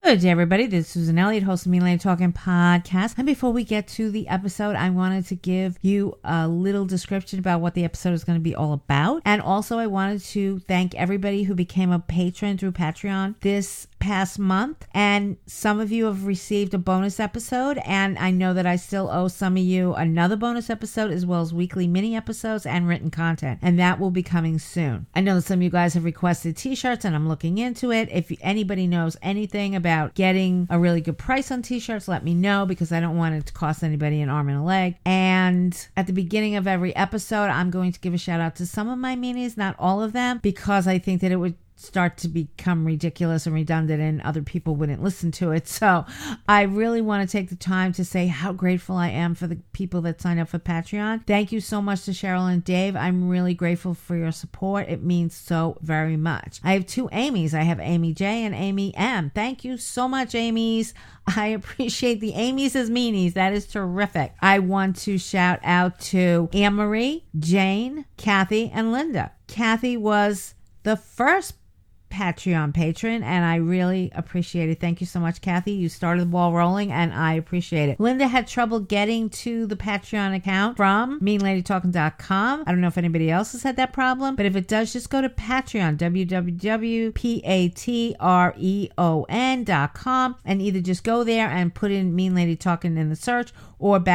Good day, everybody. This is Susan Elliott, host of Mean Lady Talking Podcast. And before we get to the episode, I wanted to give you a little description about what the episode is going to be all about. And also, I wanted to thank everybody who became a patron through Patreon this past month. And some of you have received a bonus episode. And I know that I still owe some of you another bonus episode, as well as weekly mini episodes and written content. And that will be coming soon. I know that some of you guys have requested t-shirts, and I'm looking into it. If anybody knows anything about getting a really good price on t-shirts, let me know, because I don't want it to cost anybody an arm and a leg. And at the beginning of every episode, I'm going to give a shout out to some of my meanies, not all of them, because I think that it would start to become ridiculous and redundant and other people wouldn't listen to it. So I really want to take the time to say how grateful I am for the people that signed up for Patreon. Thank you so much to Cheryl and Dave. I'm really grateful for your support. It means so very much. I have two Amy's. I have Amy J and Amy M. Thank you so much, Amy's. I appreciate the Amy's as meanies. That is terrific. I want to shout out to Anne-Marie, Jane, Kathy, and Linda. Kathy was the first Patreon patron, and I really appreciate it. Thank you so much, Kathy. You started the ball rolling, and I appreciate it. Linda had trouble getting to the Patreon account from meanladytalking.com. I don't know if anybody else has had that problem, but if it does, just go to Patreon, www.patreon.com, and either just go there and put in Mean Lady Talking in the search, or /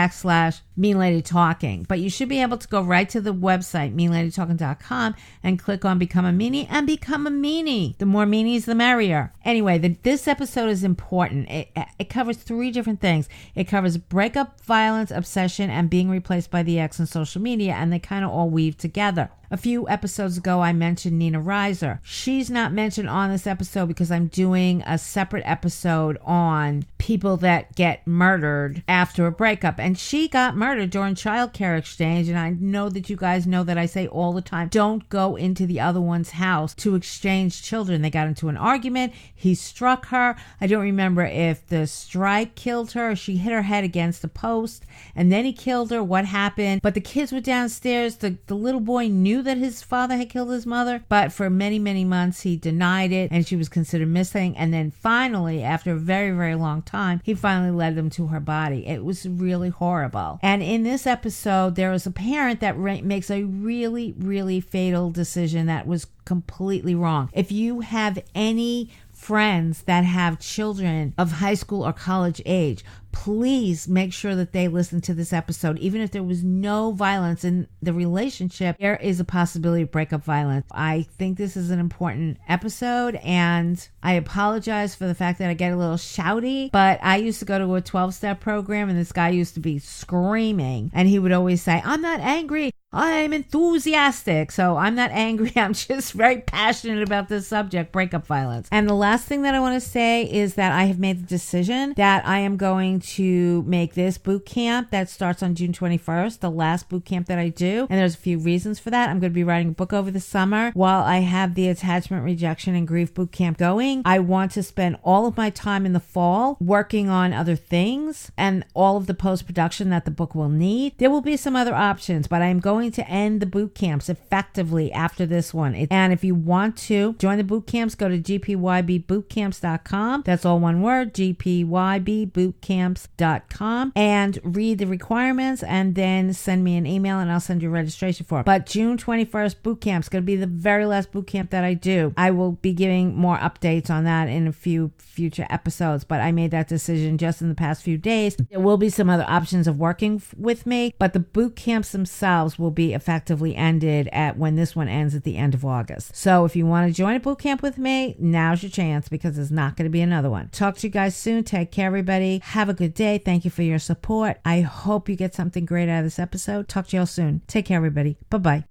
Mean Lady Talking. But you should be able to go right to the website, meanladytalking.com, and click on Become a Meanie and become a meanie. The more meanies, the merrier. Anyway, this episode is important. It covers 3 different things. It covers breakup, violence, obsession, and being replaced by the ex on social media, and they kind of all weave together. A few episodes ago, I mentioned Nina Reiser. She's not mentioned on this episode because I'm doing a separate episode on people that get murdered after a breakup. And she got murdered during child care exchange. And I know that you guys know that I say all the time, don't go into the other one's house to exchange children. They got into an argument. He struck her. I don't remember if the strike killed her or she hit her head against a post and then he killed her. What happened? But the kids were downstairs. The little boy knew that his father had killed his mother, but for many, many months he denied it, and she was considered missing. And then finally, after a very, very long time, he finally led them to her body. It was really horrible. And in this episode, there is a parent that makes a really, really fatal decision that was completely wrong. If you have any friends that have children of high school or college age, please make sure that they listen to this episode. Even if there was no violence in the relationship, there is a possibility of breakup violence. I think this is an important episode, and I apologize for the fact that I get a little shouty, but I used to go to a 12-step program, and this guy used to be screaming, and he would always say, I'm not angry, I'm enthusiastic. So I'm not angry. I'm just very passionate about this subject, breakup violence. And the last thing that I want to say is that I have made the decision that I am going to make this boot camp that starts on June 21st, the last boot camp that I do. And there's a few reasons for that. I'm going to be writing a book over the summer while I have the attachment, rejection, and grief boot camp going. I want to spend all of my time in the fall working on other things and all of the post-production that the book will need. There will be some other options, but I am going to end the boot camps effectively after this one. And if you want to join the boot camps, go to gpybbootcamps.com. That's all one word, gpybbootcamps.com, and read the requirements, and then send me an email and I'll send you a registration form. But June 21st boot camp is going to be the very last boot camp that I do. I will be giving more updates on that in a few future episodes, but I made that decision just in the past few days. There will be some other options of working with me, but the boot camps themselves will be effectively ended at when this one ends at the end of August. So if you want to join a boot camp with me, now's your chance, because there's not going to be another one. Talk to you guys soon. Take care, everybody. Have a good day. Thank you for your support. I hope you get something great out of this episode. Talk to y'all soon. Take care, everybody. Bye-bye.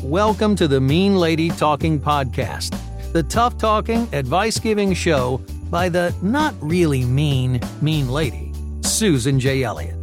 Welcome to the Mean Lady Talking Podcast, the tough-talking, advice-giving show by the not really mean lady, Susan J. Elliott.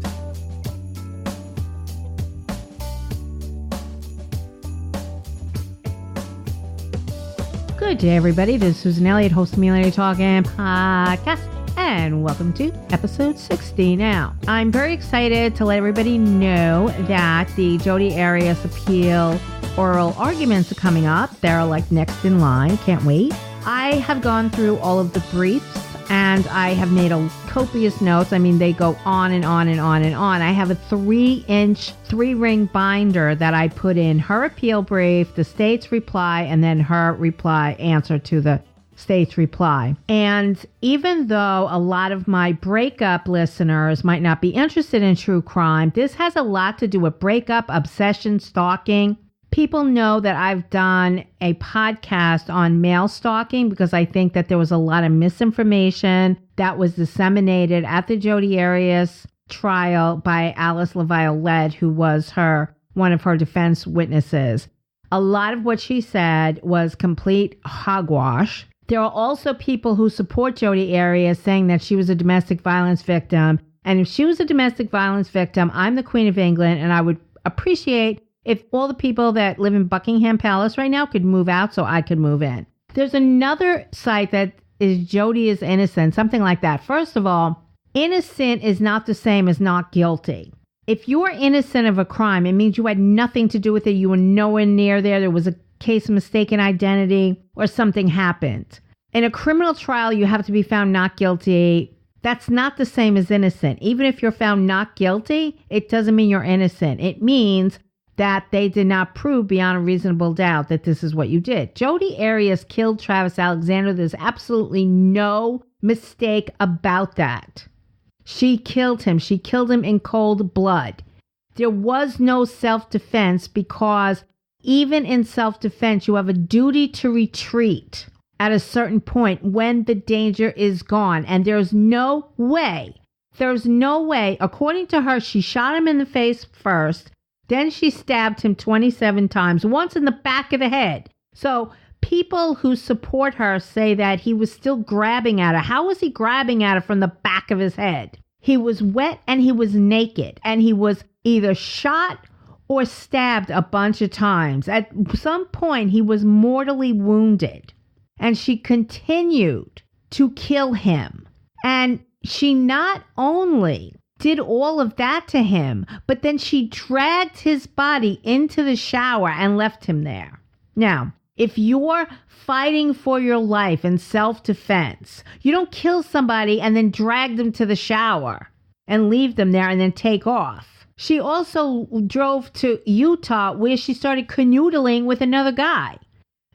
Good day, everybody. This is Susan Elliott, host of Mean Lady Talking Podcast. and welcome to episode 60 now. I'm very excited to let everybody know that the Jodi Arias appeal oral arguments are coming up. They're like next in line. Can't wait. I have gone through all of the briefs and I have made a copious notes. I mean, they go on and on and on and on. I have a 3-inch, 3-ring binder that I put in her appeal brief, the state's reply, and then her reply answer to the state's reply. And even though a lot of my breakup listeners might not be interested in true crime, this has a lot to do with breakup, obsession, stalking. People know that I've done a podcast on male stalking because I think that there was a lot of misinformation that was disseminated at the Jodi Arias trial by Alice LaViolette, who was one of her defense witnesses. A lot of what she said was complete hogwash. There are also people who support Jodi Arias saying that she was a domestic violence victim. And if she was a domestic violence victim, I'm the Queen of England, and I would appreciate if all the people that live in Buckingham Palace right now could move out so I could move in. There's another site that is Jodi is innocent, something like that. First of all, innocent is not the same as not guilty. If you're innocent of a crime, it means you had nothing to do with it. You were nowhere near there. There was a case of mistaken identity or something happened. In a criminal trial, you have to be found not guilty. That's not the same as innocent. Even if you're found not guilty, it doesn't mean you're innocent. It means that they did not prove beyond a reasonable doubt that this is what you did. Jodi Arias killed Travis Alexander. There's absolutely no mistake about that. She killed him. She killed him in cold blood. There was no self-defense because even in self-defense, you have a duty to retreat at a certain point when the danger is gone. And there's no way, according to her, she shot him in the face first. Then she stabbed him 27 times, once in the back of the head. So people who support her say that he was still grabbing at her. How was he grabbing at her from the back of his head? He was wet and he was naked, and he was either shot or stabbed a bunch of times. At some point, he was mortally wounded, and she continued to kill him. And she not only did all of that to him, but then she dragged his body into the shower and left him there. Now, if you're fighting for your life in self-defense, you don't kill somebody and then drag them to the shower and leave them there and then take off. She also drove to Utah where she started canoodling with another guy.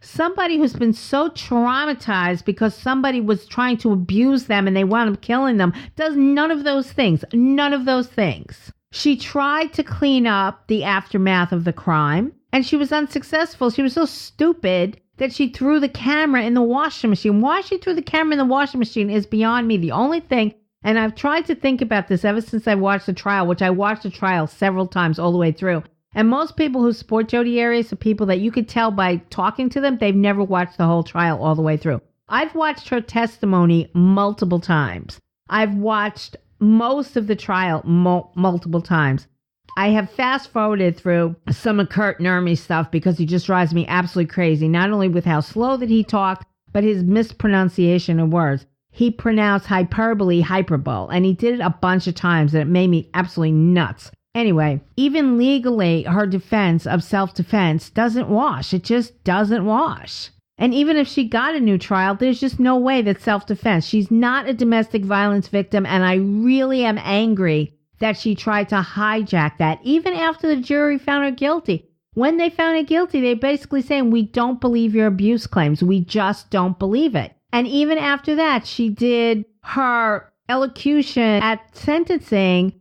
Somebody who's been so traumatized because somebody was trying to abuse them and they wound up killing them does none of those things. None of those things. She tried to clean up the aftermath of the crime and she was unsuccessful. She was so stupid that she threw the camera in the washing machine. Why she threw the camera in the washing machine is beyond me. The only thing, and I've tried to think about this ever since I watched the trial, which I watched the trial several times all the way through. And most people who support Jodi Arias are people that you could tell by talking to them, they've never watched the whole trial all the way through. I've watched her testimony multiple times. I've watched most of the trial multiple times. I have fast forwarded through some of Kurt Nurmi's stuff because he just drives me absolutely crazy, not only with how slow that he talked, but his mispronunciation of words. He pronounced hyperbole, and he did it a bunch of times and it made me absolutely nuts. Anyway, even legally, her defense of self-defense doesn't wash. It just doesn't wash. And even if she got a new trial, there's just no way that self-defense. She's not a domestic violence victim, and I really am angry that she tried to hijack that, even after the jury found her guilty. When they found her guilty, they're basically saying, we don't believe your abuse claims. We just don't believe it. And even after that, she did her elocution at sentencing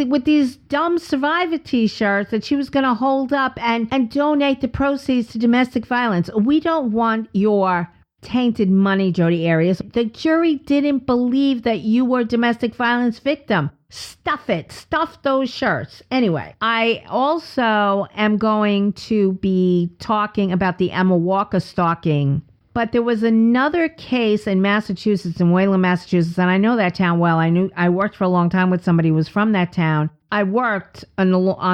with these dumb Survivor t-shirts that she was going to hold up and donate the proceeds to domestic violence. We don't want your tainted money, Jodi Arias. The jury didn't believe that you were a domestic violence victim. Stuff it. Stuff those shirts. Anyway, I also am going to be talking about the Emma Walker stalking. But there was another case in Massachusetts, in Wayland, Massachusetts, and I know that town well. I worked for a long time with somebody who was from that town. I worked on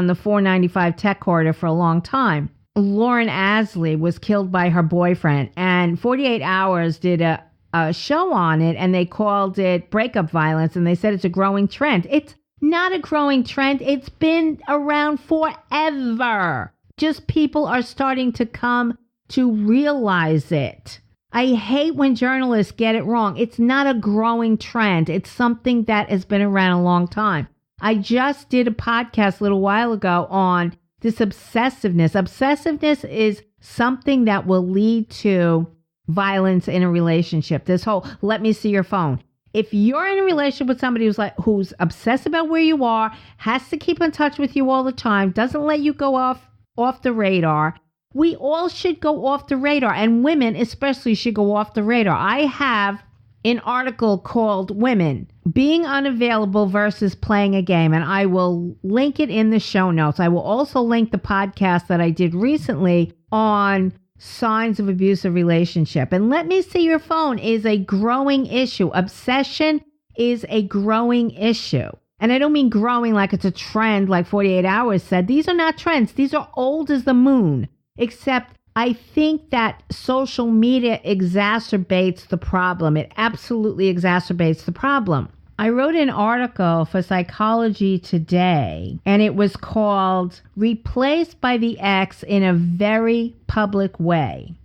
the 495 Tech Corridor for a long time. Lauren Asley was killed by her boyfriend, and 48 Hours did a a show on it, and they called it breakup violence, and they said it's a growing trend. It's not a growing trend. It's been around forever. Just people are starting to come to realize it. I hate when journalists get it wrong. It's not a growing trend. It's something that has been around a long time. I just did a podcast a little while ago on this obsessiveness. Obsessiveness is something that will lead to violence in a relationship. This whole, let me see your phone. If you're in a relationship with somebody who's obsessed about where you are, has to keep in touch with you all the time, doesn't let you go off the radar, we all should go off the radar, and women especially should go off the radar. I have an article called Women Being Unavailable versus Playing a Game, and I will link it in the show notes. I will also link the podcast that I did recently on signs of abusive relationship. And let me see your phone is a growing issue. Obsession is a growing issue. And I don't mean growing like it's a trend like 48 Hours said. These are not trends. These are old as the moon. Except I think that social media exacerbates the problem. It absolutely exacerbates the problem. I wrote an article for Psychology Today, and it was called Replaced by the Ex in a Very Public Way.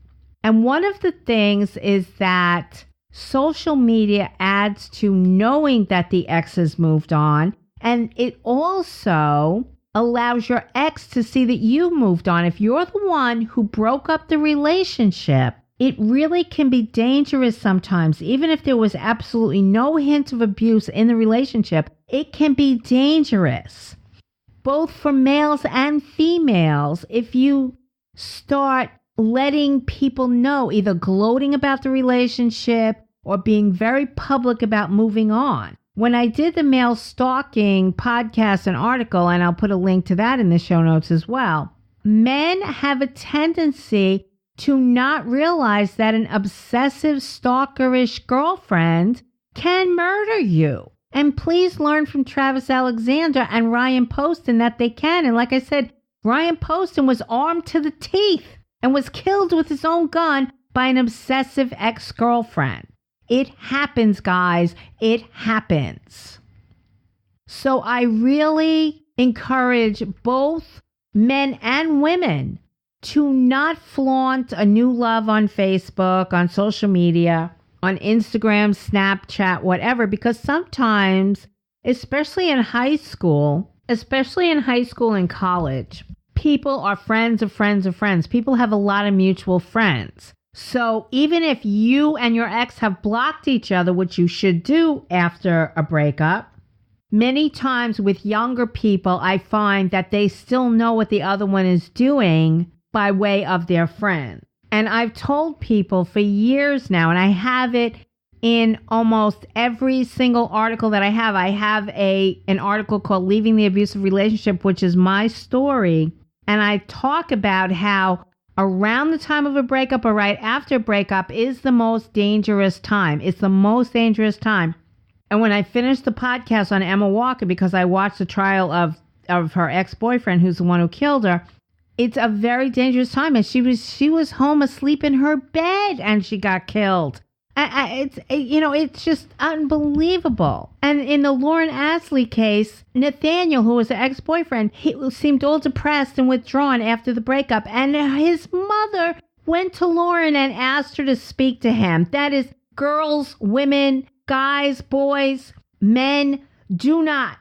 And one of the things is that social media adds to knowing that the ex has moved on, and it also allows your ex to see that you moved on. If you're the one who broke up the relationship, it really can be dangerous sometimes. Even if there was absolutely no hint of abuse in the relationship, it can be dangerous, both for males and females, if you start letting people know, either gloating about the relationship or being very public about moving on. When I did the male stalking podcast and article, and I'll put a link to that in the show notes as well, men have a tendency to not realize that an obsessive stalkerish girlfriend can murder you. And please learn from Travis Alexander and Ryan Poston that they can. And like I said, Ryan Poston was armed to the teeth and was killed with his own gun by an obsessive ex-girlfriend. It happens, guys. It happens. So I really encourage both men and women to not flaunt a new love on Facebook, on social media, on Instagram, Snapchat, whatever, because sometimes, especially in high school and college, people are friends of friends of friends. People have a lot of mutual friends. So even if you and your ex have blocked each other, which you should do after a breakup, many times with younger people, I find that they still know what the other one is doing by way of their friend. And I've told people for years now, and I have it in almost every single article that I have. I have an article called Leaving the Abusive Relationship, which is my story. And I talk about how around the time of a breakup or right after a breakup is the most dangerous time. It's the most dangerous time. And when I finished the podcast on Emma Walker, because I watched the trial of her ex-boyfriend, who's the one who killed her, it's a very dangerous time. And she was home asleep in her bed and she got killed. It's just unbelievable. And in the Lauren Astley case, Nathaniel, who was the ex-boyfriend, he seemed all depressed and withdrawn after the breakup. And his mother went to Lauren and asked her to speak to him. That is, girls, women, guys, boys, men, do not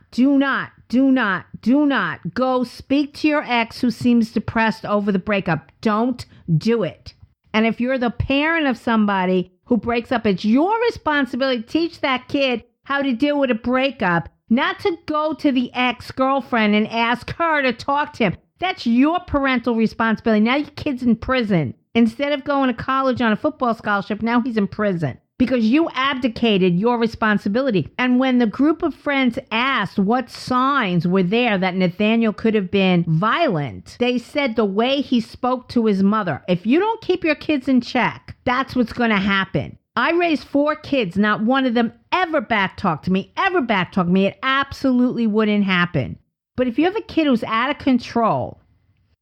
go speak to your ex who seems depressed over the breakup. Don't do it. And if you're the parent of somebody who breaks up, it's your responsibility to teach that kid how to deal with a breakup, not to go to the ex-girlfriend and ask her to talk to him. That's your parental responsibility. Now your kid's in prison. Instead of going to college on a football scholarship, now he's in prison because you abdicated your responsibility. And when the group of friends asked what signs were there that Nathaniel could have been violent, they said the way he spoke to his mother. If you don't keep your kids in check, that's what's going to happen. I raised 4 kids. Not one of them ever backtalked to me. It absolutely wouldn't happen. But if you have a kid who's out of control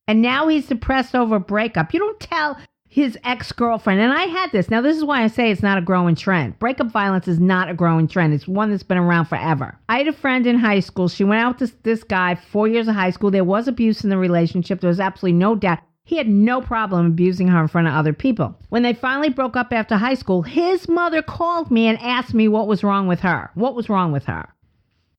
and now he's depressed over a breakup, you don't tell his ex-girlfriend. And I had this. Now, this is why I say it's not a growing trend. Breakup violence is not a growing trend. It's one that's been around forever. I had a friend in high school. She went out with this guy, 4 years of high school. There was abuse in the relationship. There was absolutely no doubt. He had no problem abusing her in front of other people. When they finally broke up after high school, his mother called me and asked me what was wrong with her. What was wrong with her?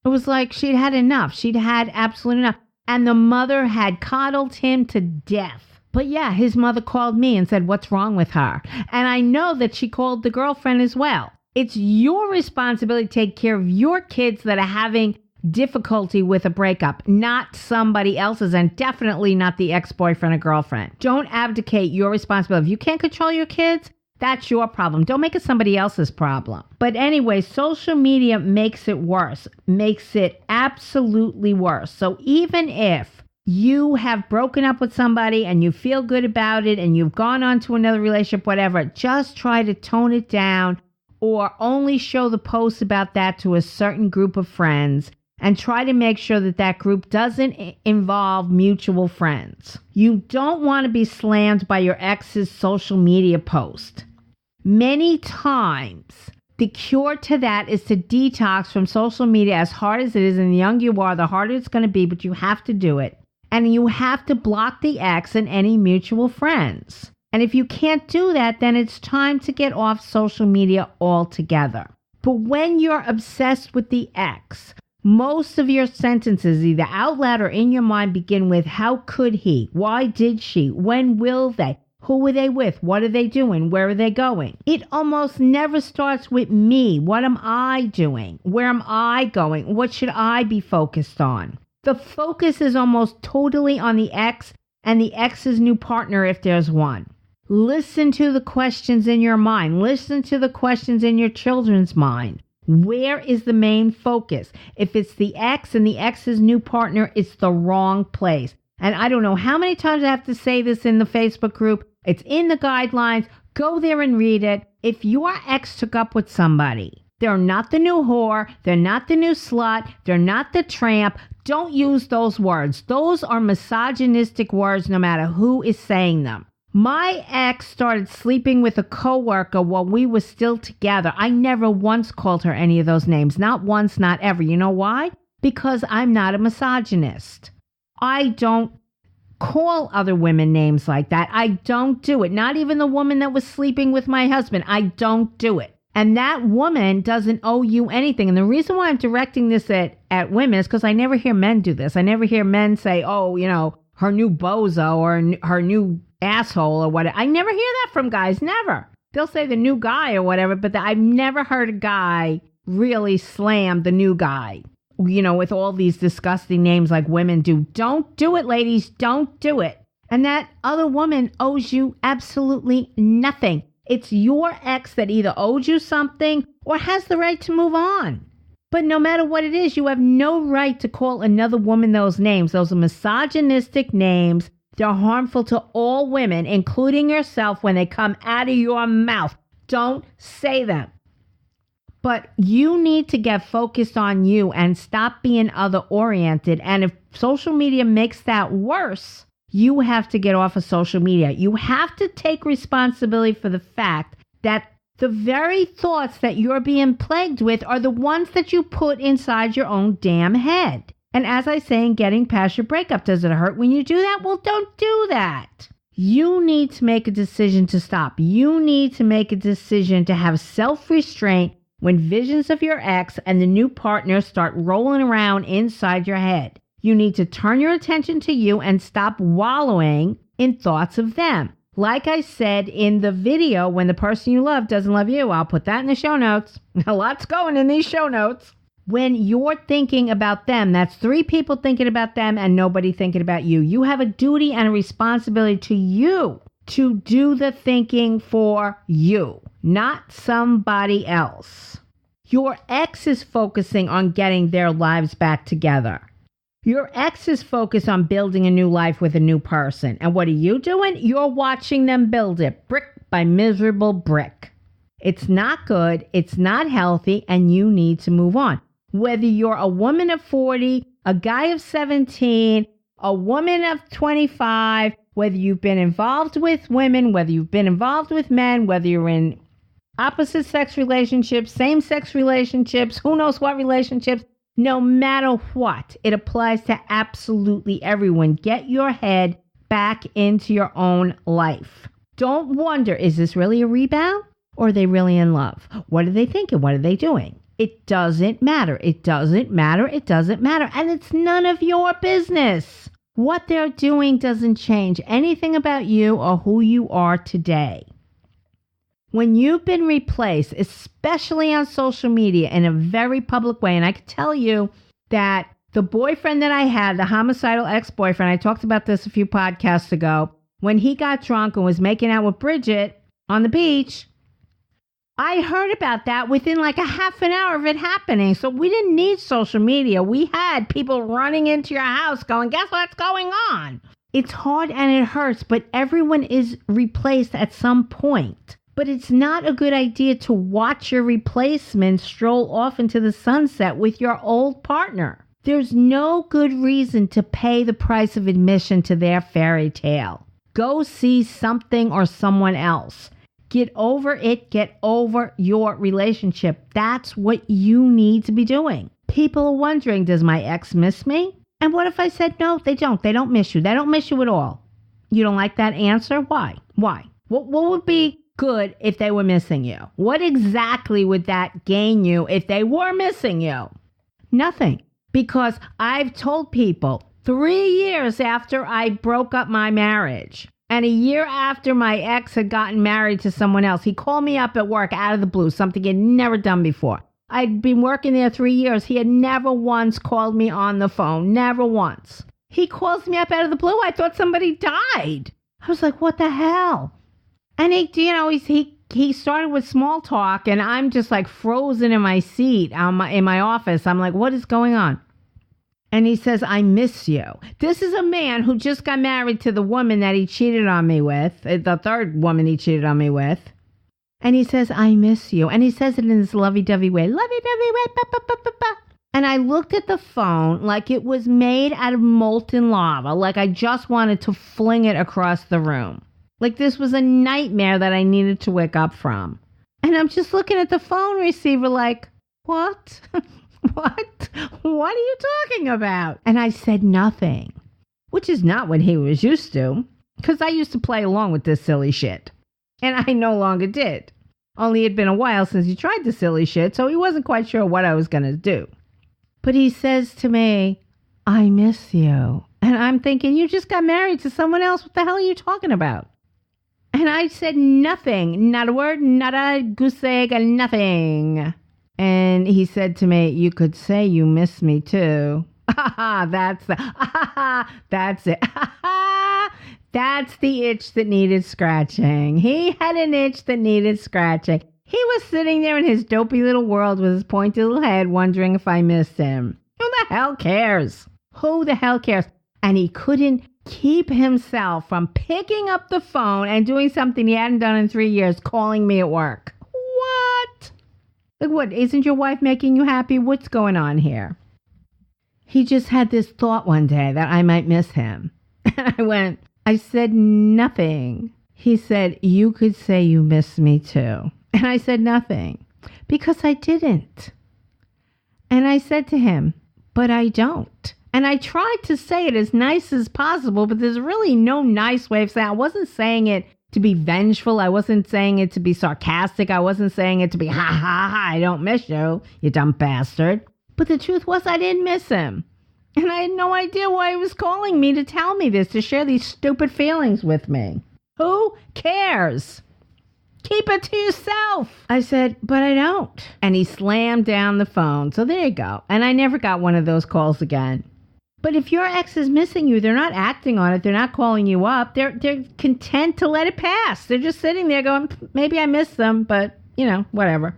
It was like she'd had enough. She'd had absolute enough. And the mother had coddled him to death. But yeah, his mother called me and said, what's wrong with her? And I know that she called the girlfriend as well. It's your responsibility to take care of your kids that are having difficulty with a breakup, not somebody else's, and definitely not the ex-boyfriend or girlfriend. Don't abdicate your responsibility. If you can't control your kids, that's your problem. Don't make it somebody else's problem. But anyway, social media makes it worse, makes it absolutely worse. So even if you have broken up with somebody and you feel good about it and you've gone on to another relationship, whatever, just try to tone it down or only show the posts about that to a certain group of friends and try to make sure that that group doesn't involve mutual friends. You don't want to be slammed by your ex's social media post. Many times, the cure to that is to detox from social media as hard as it is, and the younger you are, the harder it's going to be, but you have to do it. And you have to block the ex and any mutual friends. And if you can't do that, then it's time to get off social media altogether. But when you're obsessed with the ex, most of your sentences, either out loud or in your mind, begin with, how could he? Why did she? When will they? Who were they with? What are they doing? Where are they going? It almost never starts with me. What am I doing? Where am I going? What should I be focused on? The focus is almost totally on the ex and the ex's new partner if there's one. Listen to the questions in your mind. Listen to the questions in your children's mind. Where is the main focus? If it's the ex and the ex's new partner, it's the wrong place. And I don't know how many times I have to say this in the Facebook group. It's in the guidelines. Go there and read it. If your ex took up with somebody, they're not the new whore. They're not the new slut. They're not the tramp. Don't use those words. Those are misogynistic words no matter who is saying them. My ex started sleeping with a coworker while we were still together. I never once called her any of those names. Not once, not ever. You know why? Because I'm not a misogynist. I don't call other women names like that. I don't do it. Not even the woman that was sleeping with my husband. I don't do it. And that woman doesn't owe you anything. And the reason why I'm directing this at women is because I never hear men do this. I never hear men say, oh, you know, her new bozo or her new asshole or whatever. I never hear that from guys. Never. They'll say the new guy or whatever, but I've never heard a guy really slam the new guy, you know, with all these disgusting names like women do. Don't do it, ladies. Don't do it. And that other woman owes you absolutely nothing. It's your ex that either owes you something or has the right to move on. But no matter what it is, you have no right to call another woman those names. Those are misogynistic names. They're harmful to all women, including yourself, when they come out of your mouth. Don't say them. But you need to get focused on you and stop being other-oriented. And if social media makes that worse, you have to get off of social media. You have to take responsibility for the fact that the very thoughts that you're being plagued with are the ones that you put inside your own damn head. And as I say in Getting Past Your Breakup, does it hurt when you do that? Well, don't do that. You need to make a decision to stop. You need to make a decision to have self-restraint when visions of your ex and the new partner start rolling around inside your head. You need to turn your attention to you and stop wallowing in thoughts of them. Like I said in the video, when the person you love doesn't love you, I'll put that in the show notes. A lot's going in these show notes. When you're thinking about them, that's 3 people thinking about them and nobody thinking about you. You have a duty and a responsibility to you to do the thinking for you, not somebody else. Your ex is focusing on getting their lives back together. Your ex is focused on building a new life with a new person. And what are you doing? You're watching them build it brick by miserable brick. It's not good. It's not healthy. And you need to move on. Whether you're a woman of 40, a guy of 17, a woman of 25, whether you've been involved with women, whether you've been involved with men, whether you're in opposite sex relationships, same sex relationships, who knows what relationships, no matter what, it applies to absolutely everyone. Get your head back into your own life. Don't wonder, is this really a rebound or are they really in love? What are they thinking? What are they doing? It doesn't matter. It doesn't matter. It doesn't matter. And it's none of your business. What they're doing doesn't change anything about you or who you are today. When you've been replaced, especially on social media in a very public way, and I can tell you that the boyfriend that I had, the homicidal ex-boyfriend, I talked about this a few podcasts ago, when he got drunk and was making out with Bridget on the beach, I heard about that within like a half an hour of it happening. So we didn't need social media. We had people running into your house going, guess what's going on? It's hard and it hurts, but everyone is replaced at some point. But it's not a good idea to watch your replacement stroll off into the sunset with your old partner. There's no good reason to pay the price of admission to their fairy tale. Go see something or someone else. Get over it. Get over your relationship. That's what you need to be doing. People are wondering, does my ex miss me? And what if I said, no, they don't. They don't miss you. They don't miss you at all. You don't like that answer? Why? Why? What would be good if they were missing you? What exactly would that gain you if they were missing you? Nothing. Because I've told people 3 years after I broke up my marriage and a year after my ex had gotten married to someone else, he called me up at work out of the blue, something he'd never done before. I'd been working there 3 years. He had never once called me on the phone. Never once. He calls me up out of the blue. I thought somebody died. I was like, what the hell? And he started with small talk, and I'm just like frozen in my seat in my office. I'm like, what is going on? And he says, I miss you. This is a man who just got married to the woman that he cheated on me with, the third woman he cheated on me with. And he says, I miss you. And he says it in this lovey-dovey way. Lovey-dovey way. Ba, ba, ba, ba, ba. And I looked at the phone like it was made out of molten lava. Like I just wanted to fling it across the room. Like this was a nightmare that I needed to wake up from. And I'm just looking at the phone receiver like, what? What? What are you talking about? And I said nothing, which is not what he was used to, because I used to play along with this silly shit. And I no longer did. Only it had been a while since he tried the silly shit, so he wasn't quite sure what I was going to do. But he says to me, I miss you. And I'm thinking, you just got married to someone else. What the hell are you talking about? And I said nothing, not a word, not a goose egg, nothing. And he said to me, you could say you miss me too. That's it. That's the itch that needed scratching. He had an itch that needed scratching. He was sitting there in his dopey little world with his pointy little head wondering if I missed him. Who the hell cares? Who the hell cares? And he couldn't keep himself from picking up the phone and doing something he hadn't done in 3 years, calling me at work. What? Like what? Isn't your wife making you happy? What's going on here? He just had this thought one day that I might miss him. And I said nothing. He said, you could say you miss me too. And I said nothing because I didn't. And I said to him, but I don't. And I tried to say it as nice as possible, but there's really no nice way of saying it. I wasn't saying it to be vengeful. I wasn't saying it to be sarcastic. I wasn't saying it to be, ha, ha, ha, I don't miss you, you dumb bastard. But the truth was I didn't miss him. And I had no idea why he was calling me to tell me this, to share these stupid feelings with me. Who cares? Keep it to yourself. I said, but I don't. And he slammed down the phone. So there you go. And I never got one of those calls again. But if your ex is missing you, they're not acting on it. They're not calling you up. They're content to let it pass. They're just sitting there going, maybe I miss them, but, whatever.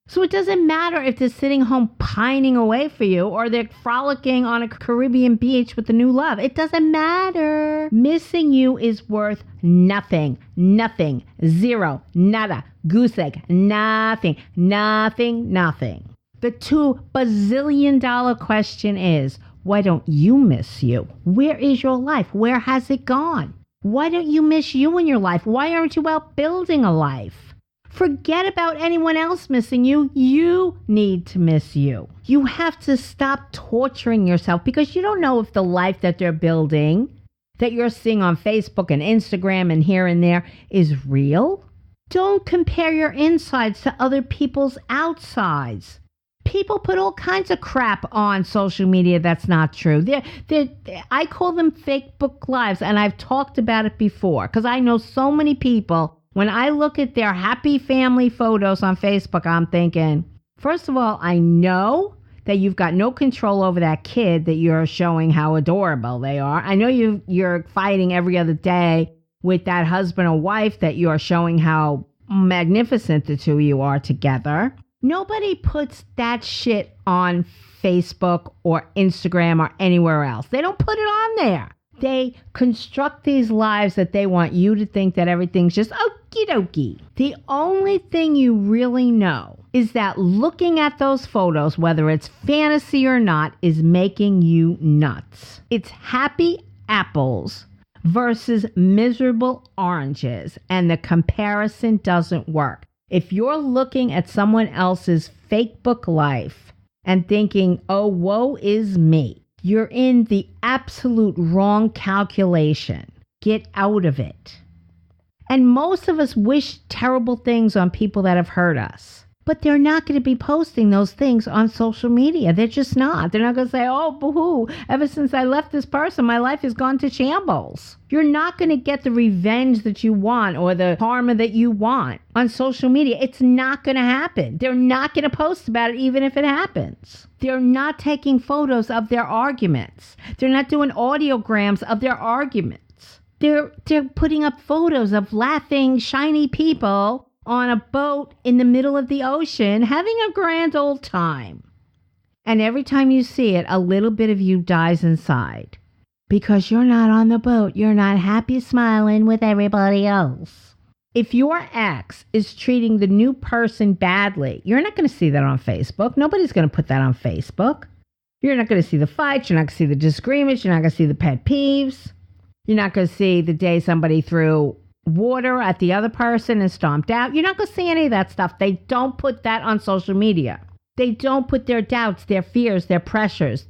So it doesn't matter if they're sitting home pining away for you or they're frolicking on a Caribbean beach with the new love. It doesn't matter. Missing you is worth nothing. Nothing. Zero. Nada. Goose egg. Nothing. Nothing. Nothing. The $2 bazillion question is, why don't you miss you? Where is your life? Where has it gone? Why don't you miss you in your life? Why aren't you out building a life? Forget about anyone else missing you. You need to miss you. You have to stop torturing yourself because you don't know if the life that they're building, that you're seeing on Facebook and Instagram and here and there, is real. Don't compare your insides to other people's outsides. People put all kinds of crap on social media that's not true. I call them fake book lives, and I've talked about it before because I know so many people, when I look at their happy family photos on Facebook, I'm thinking, first of all, I know that you've got no control over that kid that you're showing how adorable they are. I know you're fighting every other day with that husband or wife that you're showing how magnificent the two of you are together. Nobody puts that shit on Facebook or Instagram or anywhere else. They don't put it on there. They construct these lives that they want you to think that everything's just okie dokie. The only thing you really know is that looking at those photos, whether it's fantasy or not, is making you nuts. It's happy apples versus miserable oranges, and the comparison doesn't work. If you're looking at someone else's fake book life and thinking, oh, woe is me, you're in the absolute wrong calculation. Get out of it. And most of us wish terrible things on people that have hurt us. But they're not going to be posting those things on social media. They're just not. They're not going to say, oh, boo-hoo, ever since I left this person, my life has gone to shambles. You're not going to get the revenge that you want or the karma that you want on social media. It's not going to happen. They're not going to post about it even if it happens. They're not taking photos of their arguments. They're not doing audiograms of their arguments. They're putting up photos of laughing, shiny people on a boat in the middle of the ocean, having a grand old time. And every time you see it, a little bit of you dies inside. Because you're not on the boat. You're not happy smiling with everybody else. If your ex is treating the new person badly, you're not going to see that on Facebook. Nobody's going to put that on Facebook. You're not going to see the fights. You're not going to see the disagreements. You're not going to see the pet peeves. You're not going to see the day somebody threw water at the other person and stomped out. You're not going to see any of that stuff. They don't put that on social media. They don't put their doubts, their fears, their pressures,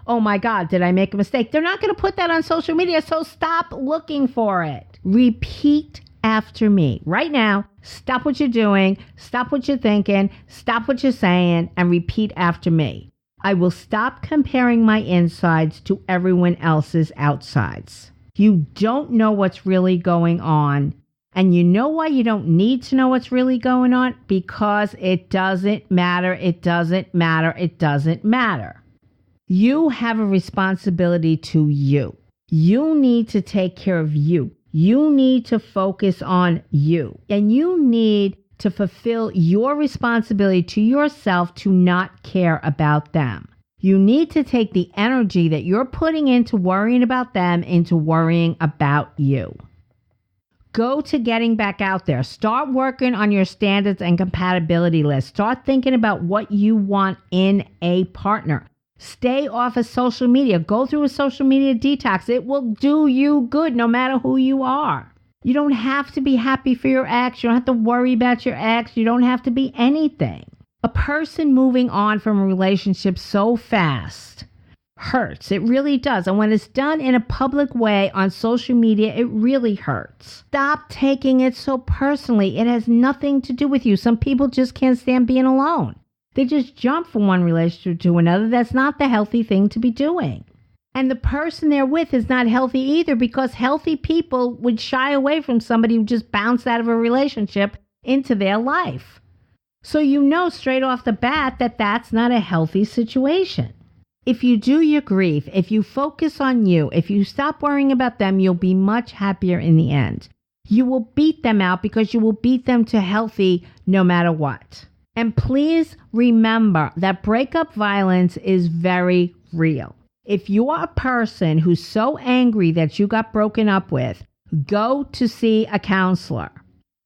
oh my God, did I make a mistake? They're not going to put that on social media, so stop looking for it. Repeat after me. Right now, stop what you're doing, stop what you're thinking, stop what you're saying, and repeat after me. I will stop comparing my insides to everyone else's outsides. You don't know what's really going on. And you know why you don't need to know what's really going on? Because it doesn't matter. It doesn't matter. It doesn't matter. You have a responsibility to you. You need to take care of you. You need to focus on you. And you need to fulfill your responsibility to yourself to not care about them. You need to take the energy that you're putting into worrying about them into worrying about you. Go to getting back out there. Start working on your standards and compatibility list. Start thinking about what you want in a partner. Stay off of social media. Go through a social media detox. It will do you good no matter who you are. You don't have to be happy for your ex. You don't have to worry about your ex. You don't have to be anything. A person moving on from a relationship so fast hurts. It really does. And when it's done in a public way on social media, it really hurts. Stop taking it so personally. It has nothing to do with you. Some people just can't stand being alone. They just jump from one relationship to another. That's not the healthy thing to be doing. And the person they're with is not healthy either, because healthy people would shy away from somebody who just bounced out of a relationship into their life. So you know straight off the bat that that's not a healthy situation. If you do your grief, if you focus on you, if you stop worrying about them, you'll be much happier in the end. You will beat them out because you will beat them to healthy no matter what. And please remember that breakup violence is very real. If you are a person who's so angry that you got broken up with, go to see a counselor.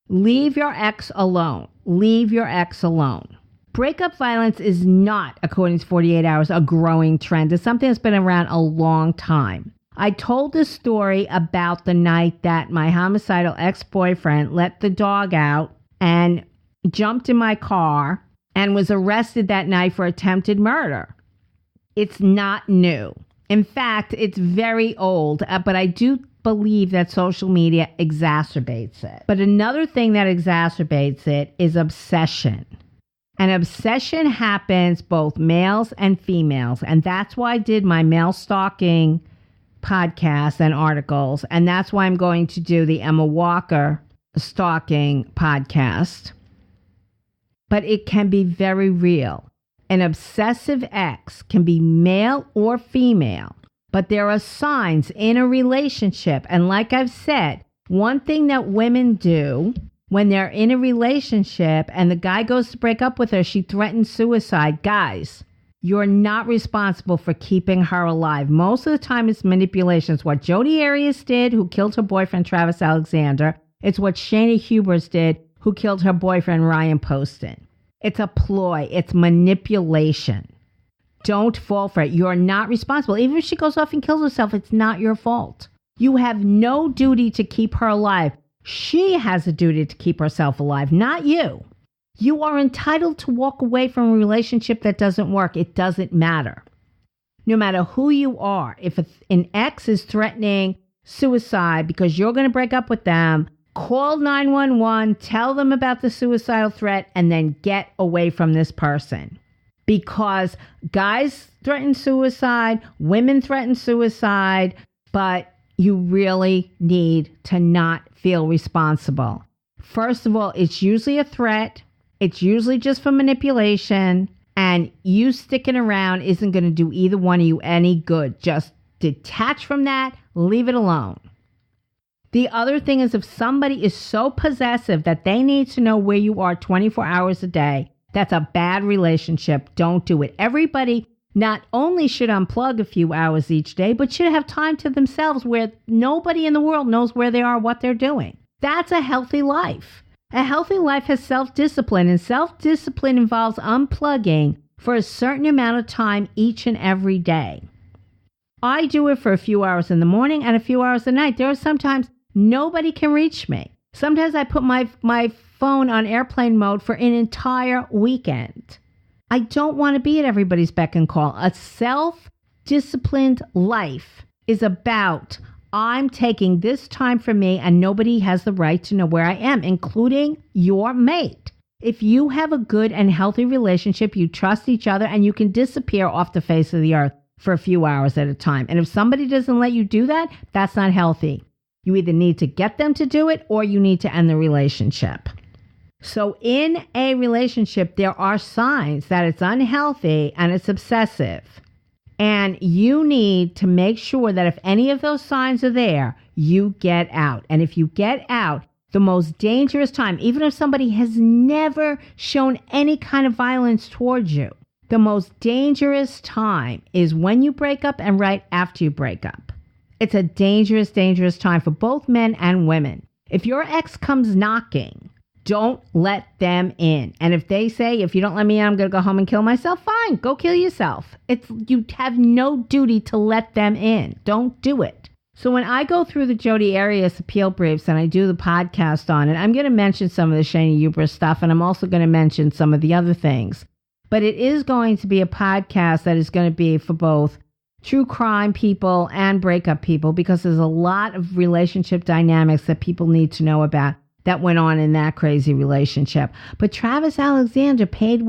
Leave your ex alone. Leave your ex alone. Breakup violence is not, according to 48 Hours, a growing trend. It's something that's been around a long time. I told the story about the night that my homicidal ex-boyfriend let the dog out and jumped in my car and was arrested that night for attempted murder. It's not new. In fact, it's very old, but I do believe that social media exacerbates it. But another thing that exacerbates it is obsession. And obsession happens both males and females. And that's why I did my male stalking podcast and articles. And that's why I'm going to do the Emma Walker stalking podcast. But it can be very real. An obsessive ex can be male or female, but there are signs in a relationship. And like I've said, one thing that women do when they're in a relationship and the guy goes to break up with her, she threatens suicide. Guys, you're not responsible for keeping her alive. Most of the time it's manipulation. It's what Jodi Arias did, who killed her boyfriend, Travis Alexander. It's what Shayna Hubers did, who killed her boyfriend, Ryan Poston. It's a ploy. It's manipulation. Don't fall for it. You're not responsible. Even if she goes off and kills herself, it's not your fault. You have no duty to keep her alive. She has a duty to keep herself alive, not you. You are entitled to walk away from a relationship that doesn't work. It doesn't matter. No matter who you are, if an ex is threatening suicide because you're going to break up with them, call 911, tell them about the suicidal threat, and then get away from this person. Because guys threaten suicide, women threaten suicide, but you really need to not feel responsible. First of all, it's usually a threat. It's usually just for manipulation. And you sticking around isn't going to do either one of you any good. Just detach from that. Leave it alone. The other thing is, if somebody is so possessive that they need to know where you are 24 hours a day, that's a bad relationship. Don't do it. Everybody not only should unplug a few hours each day, but should have time to themselves where nobody in the world knows where they are, what they're doing. That's a healthy life. A healthy life has self-discipline, and self-discipline involves unplugging for a certain amount of time each and every day. I do it for a few hours in the morning and a few hours at night. There are sometimes nobody can reach me. Sometimes I put my phone on airplane mode for an entire weekend. I don't want to be at everybody's beck and call. A self-disciplined life is about, I'm taking this time for me and nobody has the right to know where I am, including your mate. If you have a good and healthy relationship, you trust each other and you can disappear off the face of the earth for a few hours at a time. And if somebody doesn't let you do that, that's not healthy. You either need to get them to do it or you need to end the relationship. So in a relationship, there are signs that it's unhealthy and it's obsessive. And you need to make sure that if any of those signs are there, you get out. And if you get out, the most dangerous time, even if somebody has never shown any kind of violence towards you, the most dangerous time is when you break up and right after you break up. It's a dangerous, dangerous time for both men and women. If your ex comes knocking, don't let them in. And if they say, if you don't let me in, I'm going to go home and kill myself, fine, go kill yourself. You have no duty to let them in. Don't do it. So when I go through the Jodi Arias appeal briefs and I do the podcast on it, I'm going to mention some of the Shayna Hubers stuff, and I'm also going to mention some of the other things. But it is going to be a podcast that is going to be for both true crime people and breakup people, because there's a lot of relationship dynamics that people need to know about that went on in that crazy relationship. But Travis Alexander paid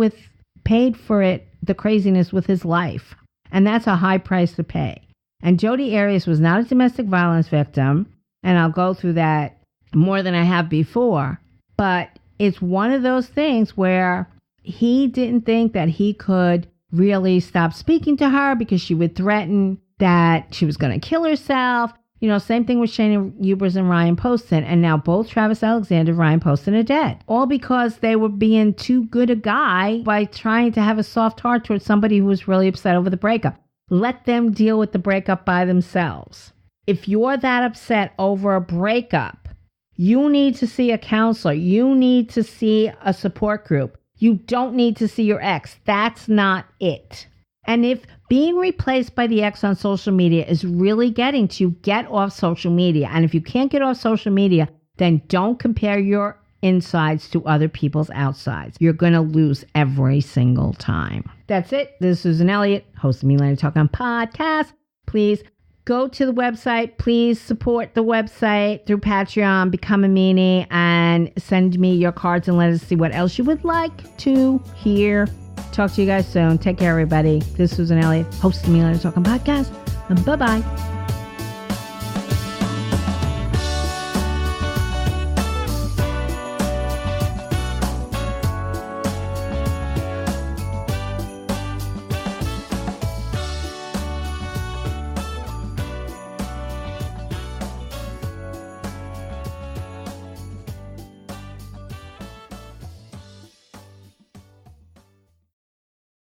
for it, the craziness, with his life. And that's a high price to pay. And Jodi Arias was not a domestic violence victim. And I'll go through that more than I have before. But it's one of those things where he didn't think that he could really stop speaking to her because she would threaten that she was going to kill herself. You know, same thing with Shayna Hubers and Ryan Poston. And now both Travis Alexander and Ryan Poston are dead. All because they were being too good a guy by trying to have a soft heart towards somebody who was really upset over the breakup. Let them deal with the breakup by themselves. If you're that upset over a breakup, you need to see a counselor. You need to see a support group. You don't need to see your ex. That's not it. And if being replaced by the ex on social media is really getting to you, get off social media. And if you can't get off social media, then don't compare your insides to other people's outsides. You're going to lose every single time. That's it. This is Susan Elliott, host of Mean Lady Talking Podcast. Please go to the website. Please support the website through Patreon, become a meanie, and send me your cards and let us see what else you would like to hear. Talk to you guys soon. Take care, everybody. This is Susan Elliott, host of the Mean Lady Talking Podcast. Bye-bye.